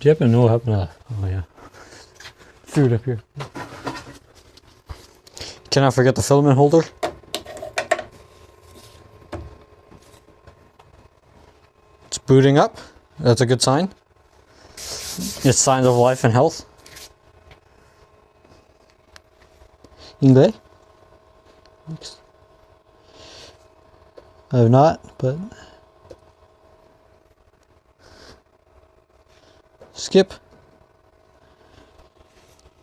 Do you happen to know what happened to... Oh yeah. Threw it up here. Cannot forget the filament holder. It's booting up. That's a good sign. It's signs of life and health. Ingle? Next. I have not, but... Skip.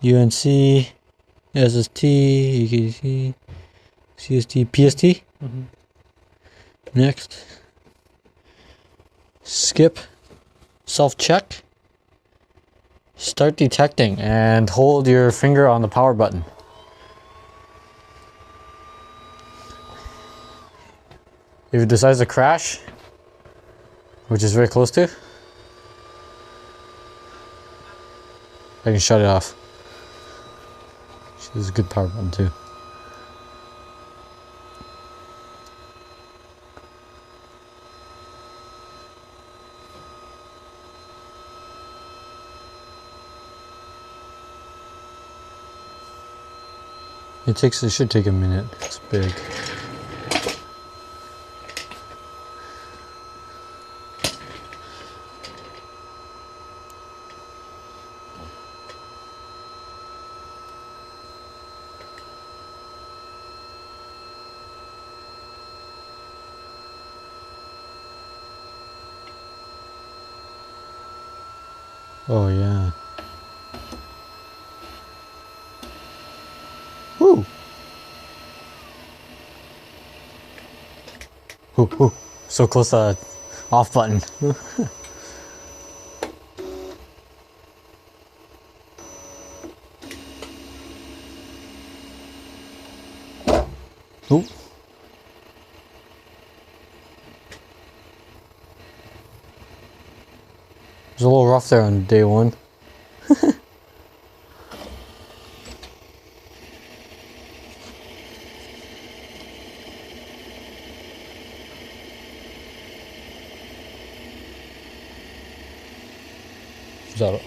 UNC, SST, EKC, CST, PST. Next. Skip. Self-check. Start detecting and hold your finger on the power button. If it decides to crash, which is very close to, I can shut it off. This is a good power button too. It should take a minute. It's big. Oh yeah. Woo! Ooh, ooh. So close to the off button. Ooh. It was a little rough there on day one. Zero.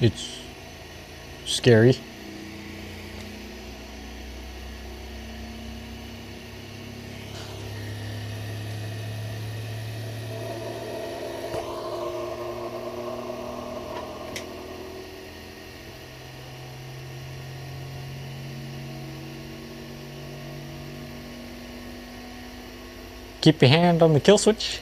It's scary. Keep your hand on the kill switch.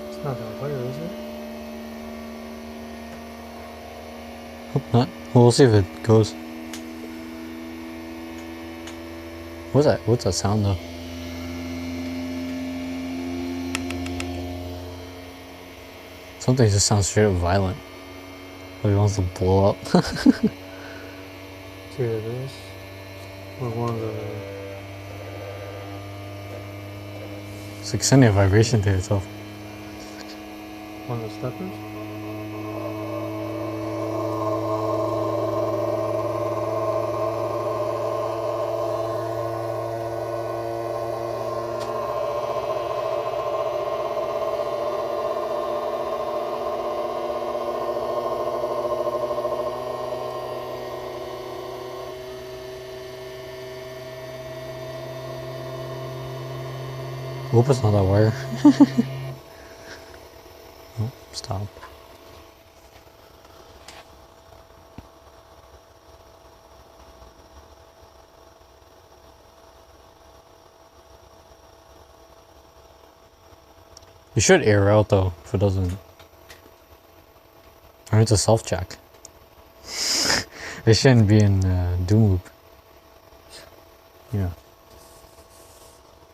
It's not gonna fire, is it? Hope not. Well, we'll see if it goes. What's that? What's that sound though? Something just sounds straight up violent. Like it wants to blow up. See what it is? Or one of the... It's like sending a vibration to itself. One of the steppers? Hope it's not that wire. Oh, stop. You should air out though, if it doesn't. Or it's a self-check. It shouldn't be in doom loop. Yeah.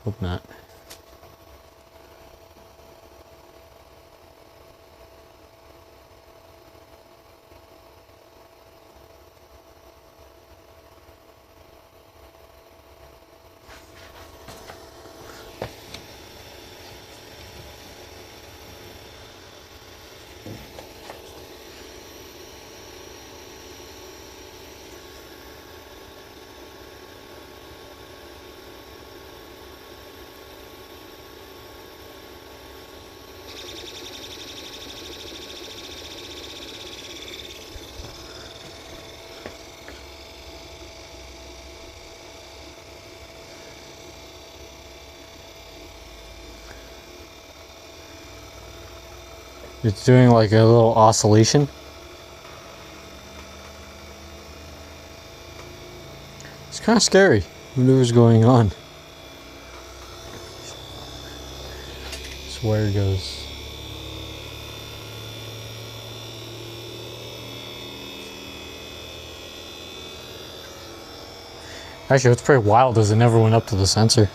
Hope not. It's doing like a little oscillation. It's kind of scary. Whatever's going on. This wire goes. Actually, what's pretty wild is it never went up to the sensor.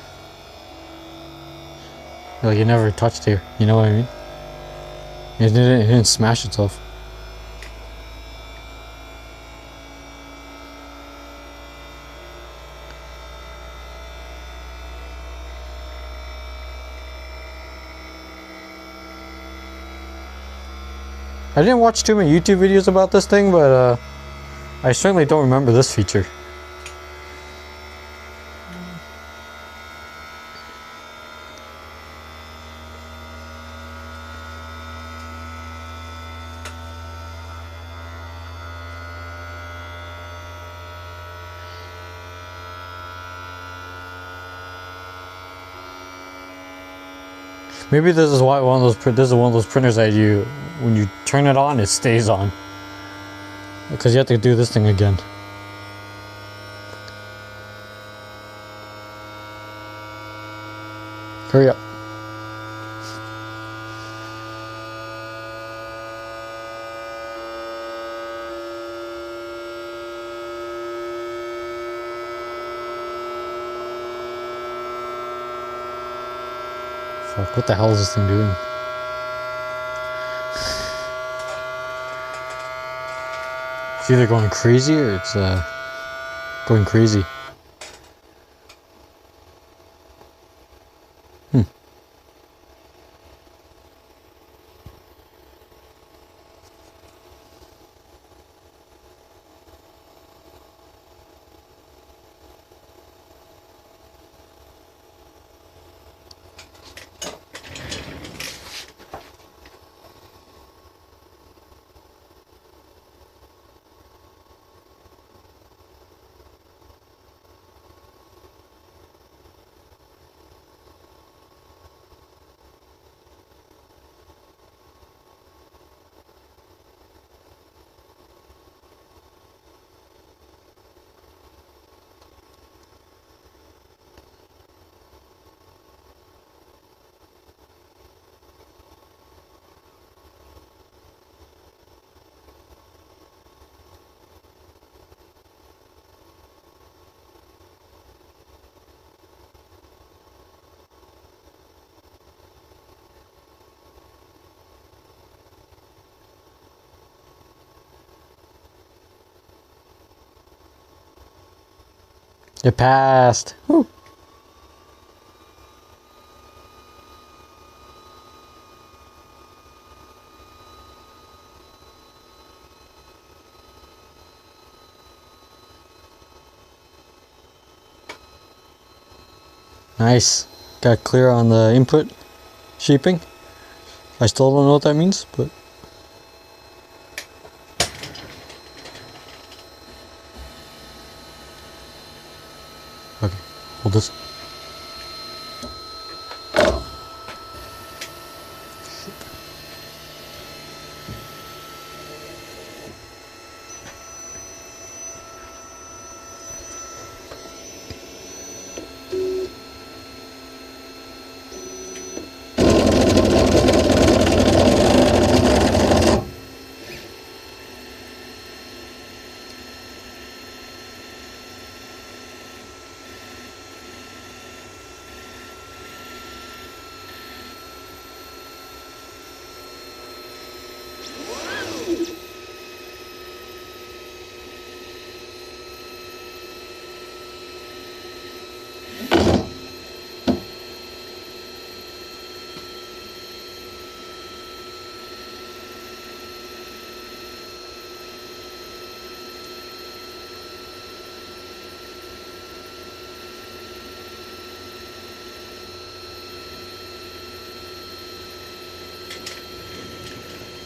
Like it never touched here. You know what I mean? It didn't smash itself. I didn't watch too many YouTube videos about this thing, but I certainly don't remember this feature. Maybe this is why this is one of those printers that when you turn it on, it stays on. Because you have to do this thing again. Hurry up. Fuck, what the hell is this thing doing? It's either going crazy or it's going crazy. It passed. Woo. Nice. Got clear on the input shaping. I still don't know what that means, but okay, hold this.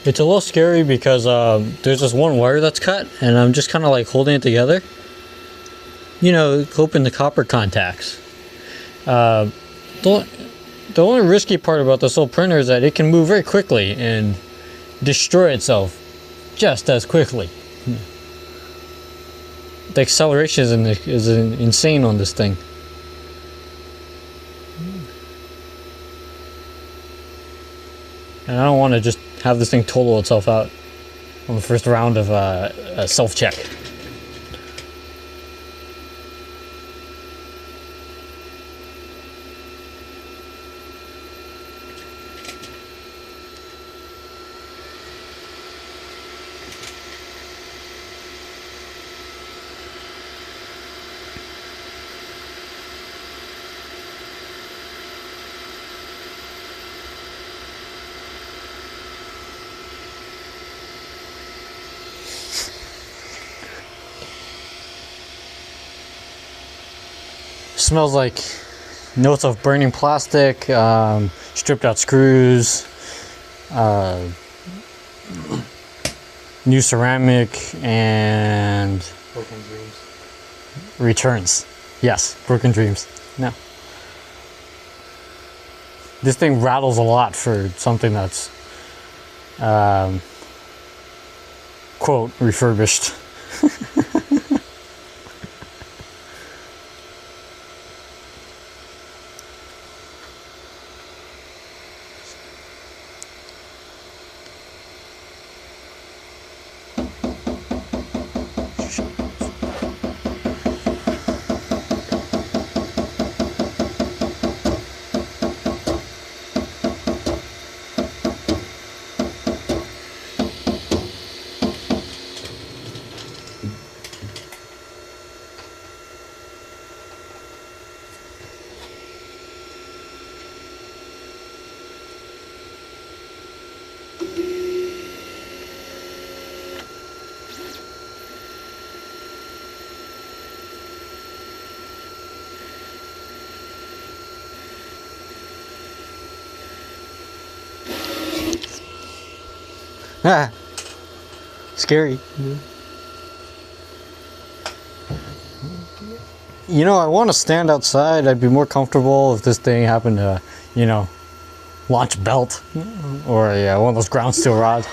It's a little scary because there's this one wire that's cut and I'm just kind of like holding it together. You know, hoping the copper contacts. The only risky part about this whole printer is that it can move very quickly, and destroy itself just as quickly. The acceleration is insane on this thing. And I don't want to just have this thing total itself out on the first round of a self-check. Smells like notes of burning plastic, stripped out screws, new ceramic, and broken dreams. Returns. Yes, broken dreams. No. This thing rattles a lot for something that's, quote, refurbished. Ah, scary. You know, I want to stand outside. I'd be more comfortable if this thing happened to, you know, launch a belt or one of those ground steel rods.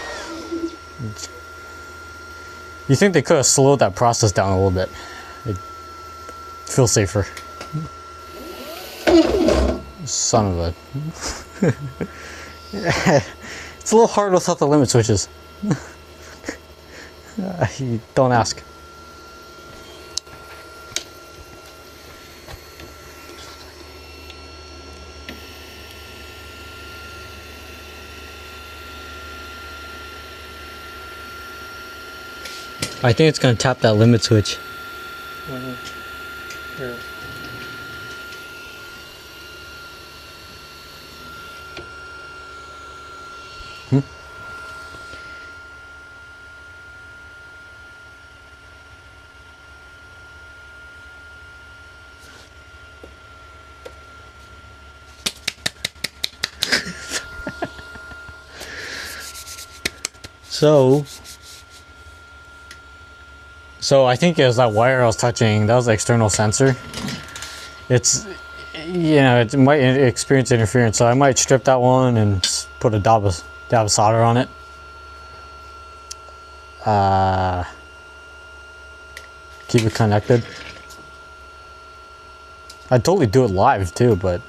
You think they could have slowed that process down a little bit? It'd feel safer. Son of a... It's a little hard without the limit switches. You don't ask. I think it's going to tap that limit switch. Here. So I think it was that wire I was touching. That was the external sensor. It's, you know, it might experience interference. So I might strip that one and put a dab of solder on it. Keep it connected. I'd totally do it live too, but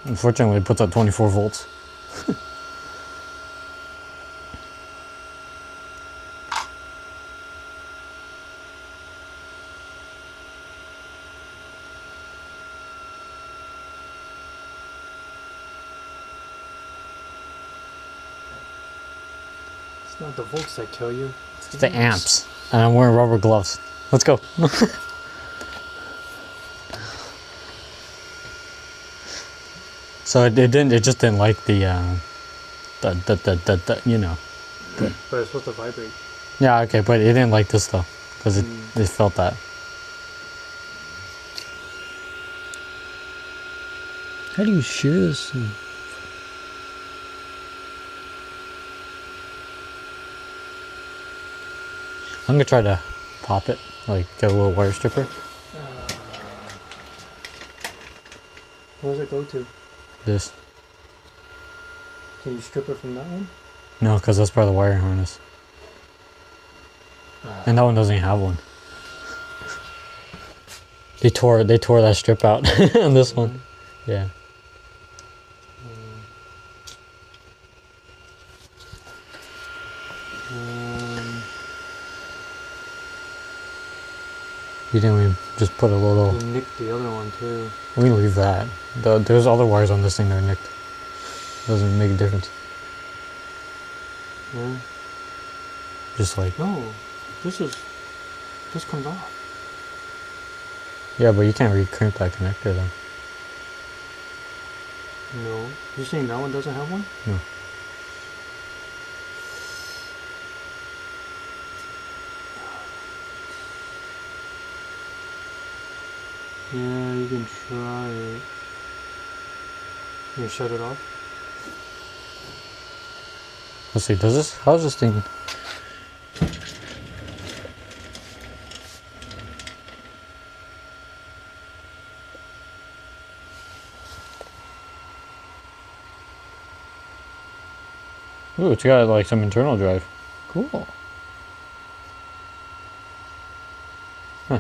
unfortunately it puts out 24 volts. It's not the volts that kill you. It's the amps. And I'm wearing rubber gloves. Let's go. So it just didn't like the you know. But it's supposed to vibrate. Yeah, okay, but it didn't like this though, because it felt that. How do you shear this? I'm gonna try to pop it, like get a little wire stripper. Where does it go to? This. Can you strip it from that one? No, because that's part of the wiring harness. And that one doesn't even have one. They tore that strip out on this one. Yeah. You didn't even just put a little. You nicked the other one too. We can leave that. There's other wires on this thing that are nicked. Doesn't make a difference. Yeah. Just like. No, this comes off. Yeah, but you can't recrimp that connector though. No, you're saying that one doesn't have one? No. Yeah, you can try it. You shut it off? Let's see, does this? How's this thing? Ooh, it's got like some internal drive. Cool. Huh.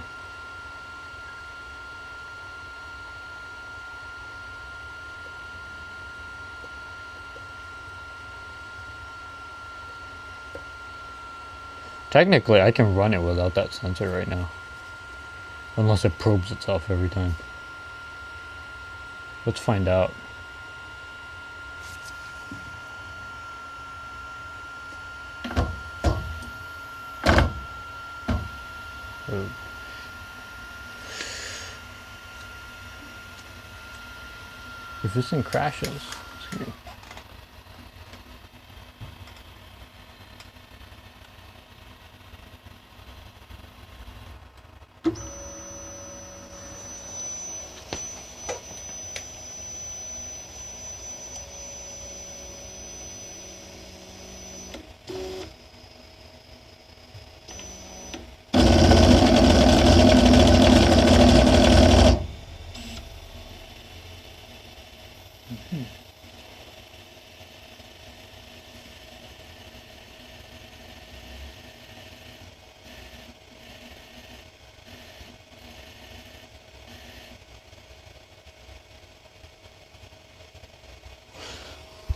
Technically, I can run it without that sensor right now. Unless it probes itself every time. Let's find out. Oh. If this thing crashes, excuse me.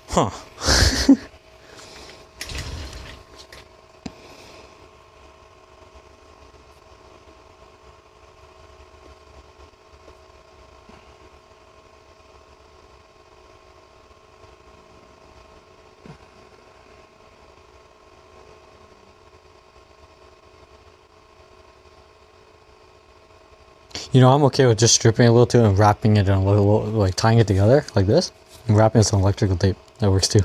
Huh. You know, I'm okay with just stripping a little too and wrapping it in a little, like tying it together like this, and wrapping it with some electrical tape. That works too.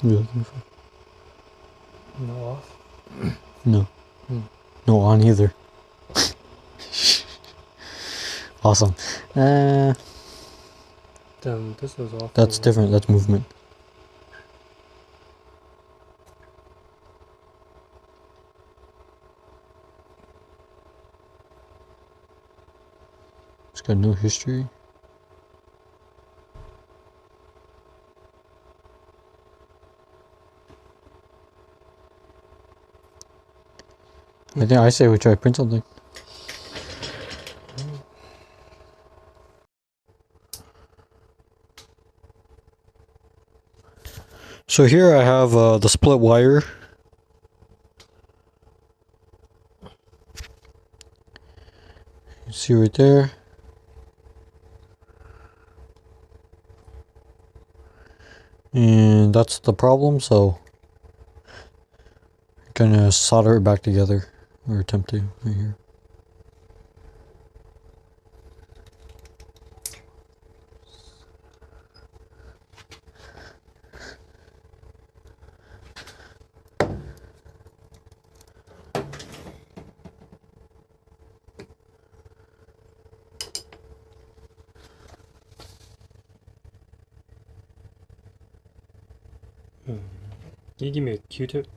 What are you looking for? No off? No. No on either. Awesome. Then this is off. That's different. That's movement. It's got no history. I think I say we try to print something. So here I have the split wire. You see right there. And that's the problem, so I'm gonna solder it back together, or attempt to, right here. Can you give me a Q-tip?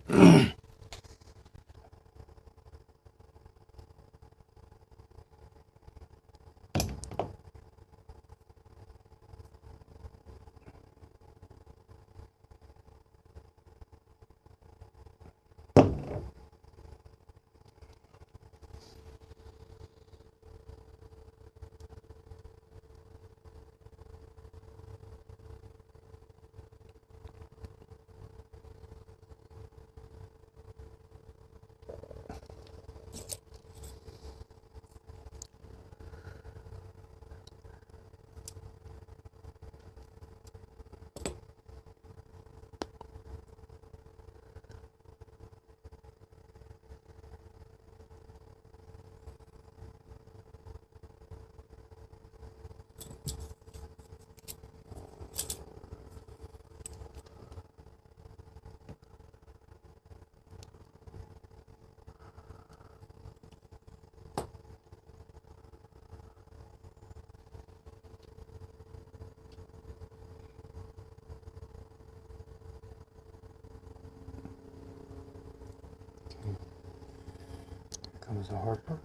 comes the hard part.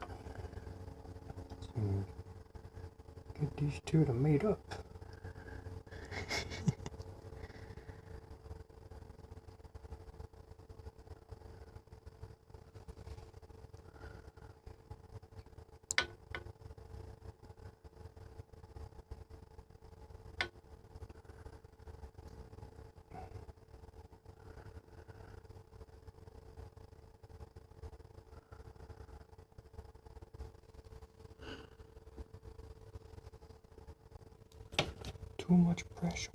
So get these two to mate up. Too much pressure.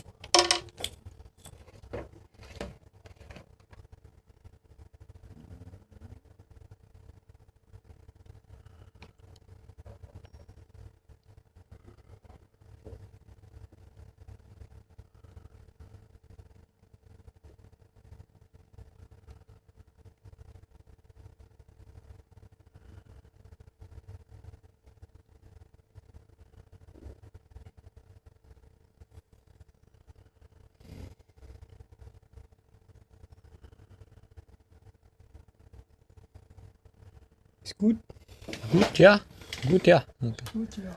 Ist gut? Gut, ja. Gut, ja. Okay. Gut, ja.